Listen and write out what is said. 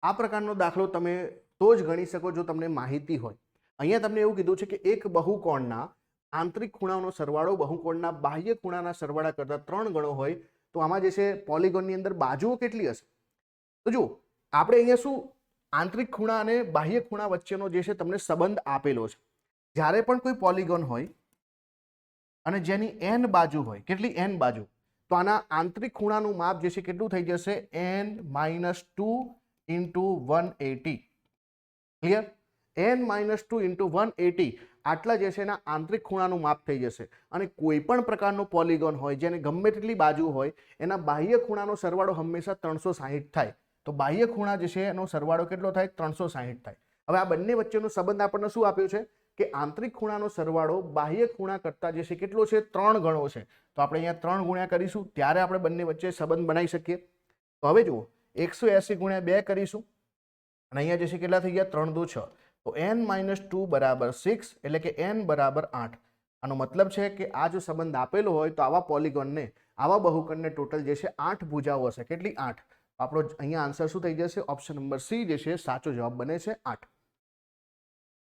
આ પ્રકારનો દાખલો તમે તો જ ગણી શકો જો તમને માહિતી હોય. અહીંયા તમને એવું કીધું છે કે એક બહુકોણના આંતરિક ખૂણાનો સરવાળો બહુકોણના બાહ્ય ખૂણાના સરવાળા કરતાં 3 ગણો હોય તો આમાં જે છે પોલિગોનની અંદર બાજુઓ કેટલી હશે? તો જુઓ, આપણે અહીંયા શું આંતરિક ખૂણા અને બાહ્ય ખૂણા વચ્ચેનો જે છે તમને સંબંધ આપેલો છે. જ્યારે પણ કોઈ પોલિગોન હોય અને જેની n બાજુ હોય, કેટલી n બાજુ, તો આના આંતરિક ખૂણાનું માપ જે છે કેટલું થઈ જશે? n-2 into 180. Clear? n-2 into 180 આટલા જે છે એના આંતરિક ખૂણાનું માપ થઈ જશે. અને કોઈ પણ પ્રકારનો પોલિગોન હોય જેને ગમે તેટલી બાજુ હોય એના બાહ્ય ખૂણાનો સરવાળો હંમેશા 360 થાય. તો બાહ્ય ખૂણા જે છે એનો સરવાળો કેટલો થાય? 360 થાય. હવે આ બંને વચ્ચેનો સંબંધ આપણને શું આપ્યો છે કે આંતરિક ખૂણાનો સરવાળો બાહ્ય ખૂણા કરતાં જે છે કેટલો છે? 3 ગણો છે. તો આપણે અહીંયા 3 ગુણ્યા કરીશું ત્યારે આપણે બંને વચ્ચે સંબંધ બનાવી શકીએ. તો હવે જુઓ, 180 ગુણ્યા 2 કરીશું અને અહીંયા જે છે કેટલા થઈ ગયા? 3 દુ 6. તો n-2 બરાબર 6 એટલે કે n બરાબર 8. આનો મતલબ છે કે આ જો સંબંધ આપેલો હોય તો આવા પોલિગોનને, આવા બહુકોણને ટોટલ જે છે 8 ભુજાઓ હશે. કેટલી? 8. આપણો અહીંયા આન્સર શું થઈ જશે? ઓપ્શન નંબર સી જે છે સાચો જવાબ બને છે 8.